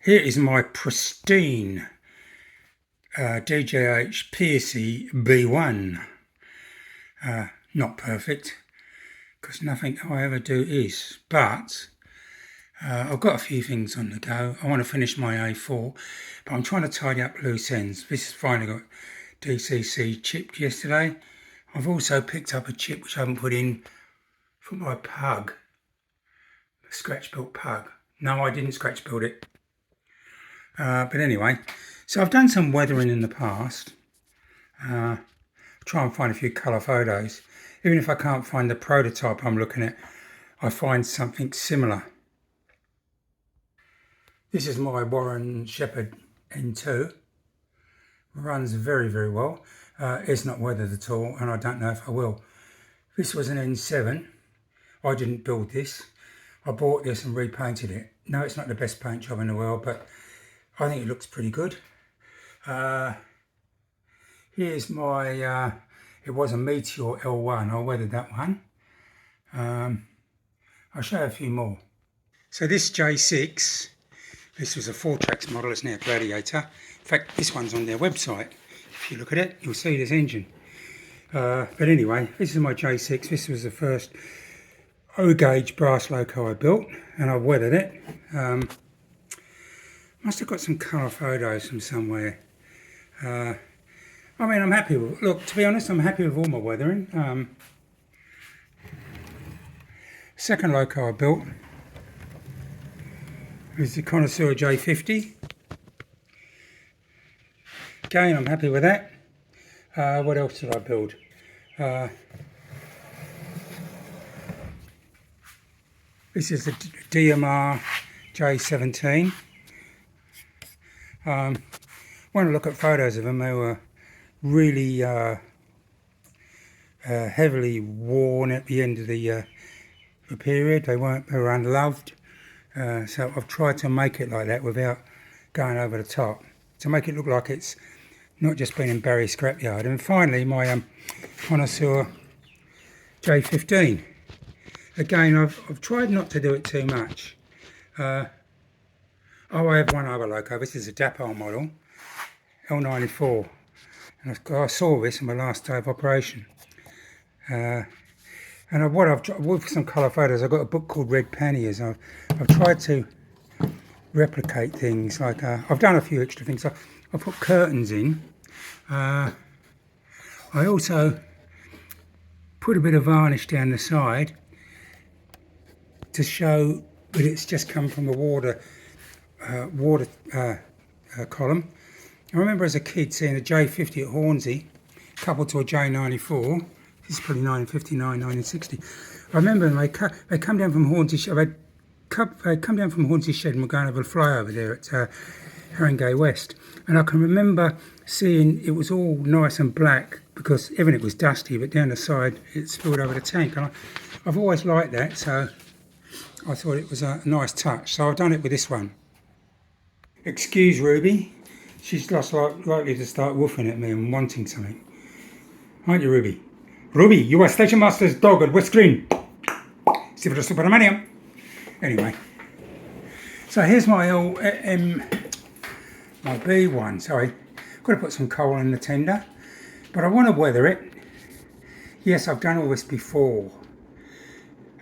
Here is my pristine GAUGE Thompson B1. Not perfect, because nothing I ever do is, but I've got a few things on the go. I want to finish my A4, but I'm trying to tidy up loose ends. This has finally got DCC chipped yesterday. I've also picked up a chip which I haven't put in for my pug, the scratch built pug. No, I didn't scratch build it. But anyway, so I've done some weathering in the past. Try and find a few colour photos. Even if I can't find the prototype I'm looking at, I find something similar. This is my Warren Shepherd N2. Runs very, very well. It's not weathered at all, and I don't know if I will. This was an N7. I didn't build this. I bought this and repainted it. No, it's not the best paint job in the world, but I think it looks pretty good. Here's my, it was a Meteor L1. I weathered that one. I'll show you a few more. So this J6, this was a 4-tracks model, it's now a Gladiator. In fact, this one's on their website. If you look at it, you'll see this engine. But anyway, this is my J6. This was the first O-gauge brass loco I built, and I weathered it. Must have got some colour photos from somewhere. I mean, I'm happy with, look, to be honest, I'm happy with all my weathering. Second loco I built is the Connoisseur J50. Again, I'm happy with that. What else did I build? This is the DMR J17. When I look at photos of them, they were really heavily worn at the end of the period. They were unloved. So I've tried to make it like that without going over the top, to make it look like it's not just been in Barry scrapyard. And finally, my Connoisseur J15. Again, I've tried not to do it too much. I have one other loco. This is a Dapol model, L94. And I saw this on my last day of operation. And with some colour photos, I've got a book called Red Panniers. I've tried to replicate things, like I've done a few extra things. I put curtains in. I also put a bit of varnish down the side to show that it's just come from a water column. I remember as a kid seeing a J50 at Hornsey coupled to a J94. This is probably 1959, 1960. I remember they come down from Hornsey. They come down from Hornsey Shed and we're going over the flyover there at Haringey West. And I can remember seeing it was all nice and black because everything was dusty, but down the side it spilled over the tank. And I've always liked that, so I thought it was a nice touch. So I've done it with this one. Excuse Ruby. She's just likely to start woofing at me and wanting something. Aren't you, Ruby? Ruby, you are Station Master's dog at West Green. Super Supermanium. Anyway, so here's my my B1. Sorry, got to put some coal in the tender, but I want to weather it. Yes, I've done all this before.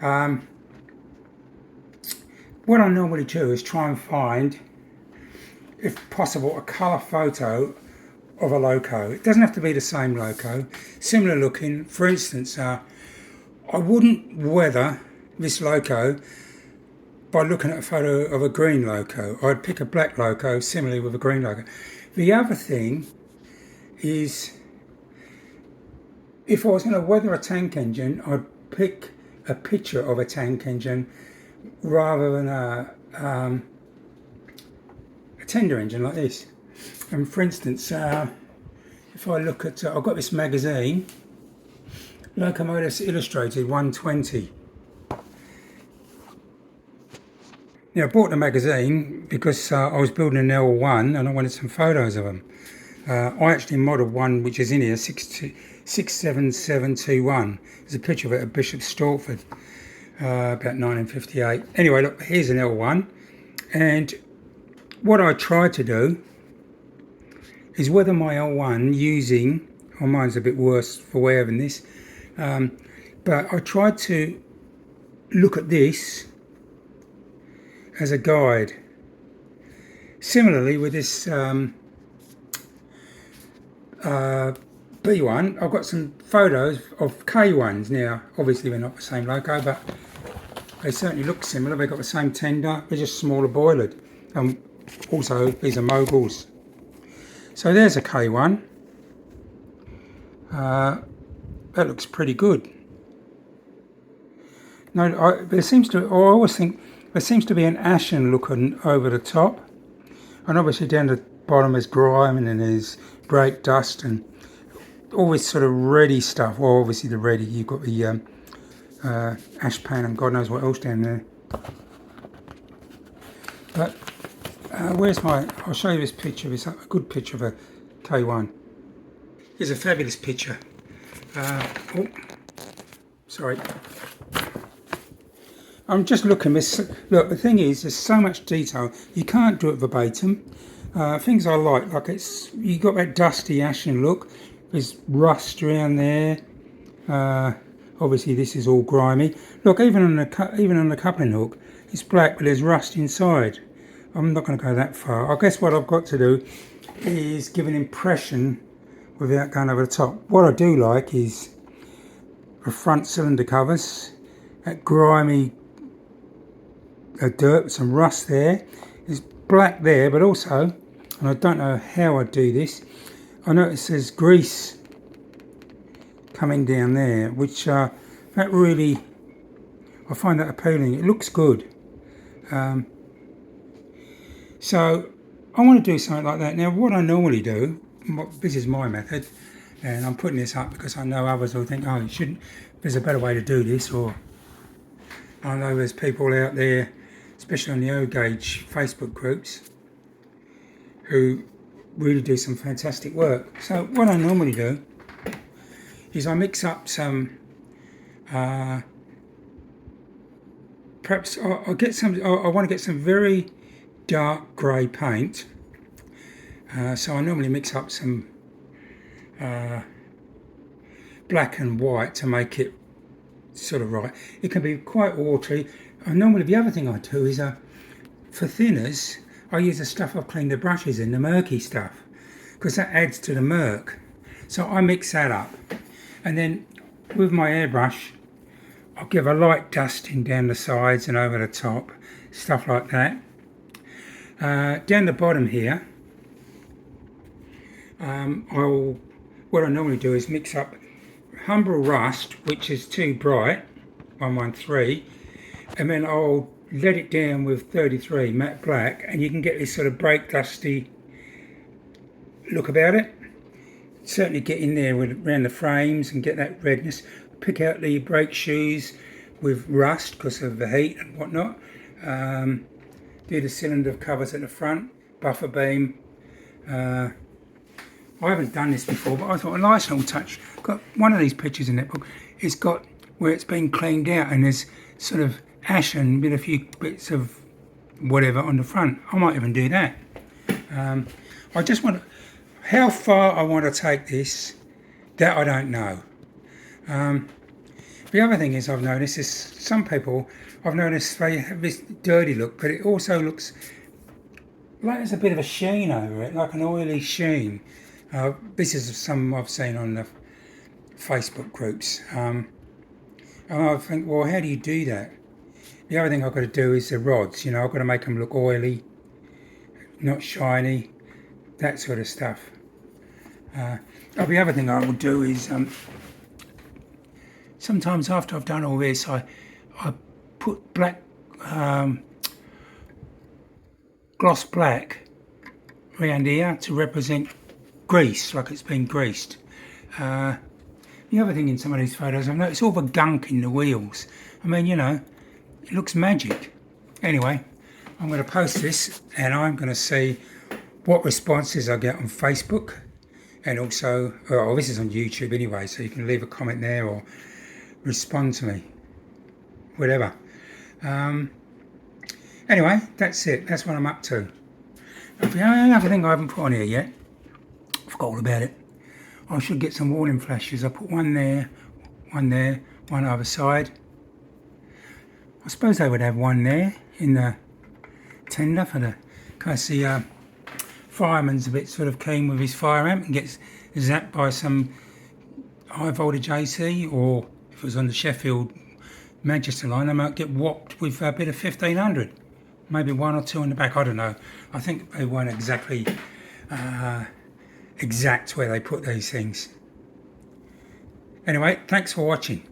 What I normally do is try and find, if possible, a colour photo of a loco. It doesn't have to be the same loco, similar looking. For instance, I wouldn't weather this loco by looking at a photo of a green loco. I'd pick a black loco similarly with a green loco. The other thing is, if I was going to weather a tank engine, I'd pick a picture of a tank engine rather than a tender engine like this. And for instance, if I look at, I've got this magazine, Locomotives Illustrated 120. Now I bought the magazine because I was building an L1 and I wanted some photos of them. I actually modelled one which is in here, 67721. There's a picture of it at Bishop Stortford, about 1958. Anyway, look, here's an L1, and what I tried to do is weather my L1 using, oh, mine's a bit worse for wear than this, but I tried to look at this as a guide. Similarly with this B1, I've got some photos of K1s now. Obviously they're not the same logo, but they certainly look similar. They've got the same tender, they're just smaller boilered. Also, these are moguls. So there's a K1. That looks pretty good. No, there seems to. I always think there seems to be an ashen look over the top, and obviously down the bottom there's grime and then there's brake dust and all this sort of reddy stuff. Well, obviously the reddy. You've got the ash pan and God knows what else down there. But where's my... I'll show you this picture. It's a good picture of a K1. Here's a fabulous picture. Oh, sorry. I'm just looking. Look, the thing is, there's so much detail. You can't do it verbatim. Things I like you got that dusty ashen look. There's rust around there. Obviously, this is all grimy. Look, even on the coupling hook, it's black, but there's rust inside. I'm not going to go that far. I guess what I've got to do is give an impression without going over the top. What I do like is the front cylinder covers, that grimy dirt, some rust there. There's black there, but also, and I don't know how I do this, I notice there's grease coming down there, which that really, I find that appealing. It looks good. So I want to do something like that. Now what I normally do, this is my method, and I'm putting this up because I know others will think, oh, you shouldn't, there's a better way to do this, or I know there's people out there, especially on the GAUGE Facebook groups, who really do some fantastic work. So what I normally do is I mix up some, perhaps I'll get some, I want to get some very dark grey paint. So I normally mix up some black and white to make it sort of right. It can be quite watery. Normally the other thing I do is for thinners I use the stuff I've cleaned the brushes in, the murky stuff, because that adds to the murk. So I mix that up, and then with my airbrush I'll give a light dusting down the sides and over the top, stuff like that. Down the bottom here, what I normally do is mix up Humbrol Rust, which is too bright, 113, and then I'll let it down with 33 matte black, and you can get this sort of brake dusty look about it. Certainly get in there around the frames and get that redness. Pick out the brake shoes with rust because of the heat and whatnot. Do the cylinder covers at the front, buffer beam. I haven't done this before, but I thought a nice little touch. Got one of these pictures in that book. It's got where it's been cleaned out and there's sort of ashen with a few bits of whatever on the front. I might even do that. I just want to, how far I want to take this, that I don't know. The other thing is I've noticed is some people, I've noticed they have this dirty look, but it also looks like there's a bit of a sheen over it, like an oily sheen. This is some I've seen on the Facebook groups. And I think, well, how do you do that? The other thing I've got to do is the rods, you know, I've got to make them look oily, not shiny, that sort of stuff. The other thing I will do is, sometimes after I've done all this, I put black, gloss black around here to represent grease, like it's been greased. The other thing in some of these photos, I've noticed all the gunk in the wheels. I mean, you know, it looks magic. Anyway, I'm going to post this and I'm going to see what responses I get on Facebook, and also, oh, this is on YouTube anyway, so you can leave a comment there or respond to me, whatever. Anyway, that's it. That's what I'm up to. Another thing I haven't put on here yet, I forgot all about it. I should get some warning flashes. I put one there, one other side. I suppose they would have one there in the tender for the, case the fireman's a bit sort of keen with his fire amp and gets zapped by some high voltage AC, or if it was on the Sheffield Manchester line, they might get whopped with a bit of 1500. Maybe one or two in the back, I don't know. I think they weren't exactly exact where they put these things. Anyway, thanks for watching.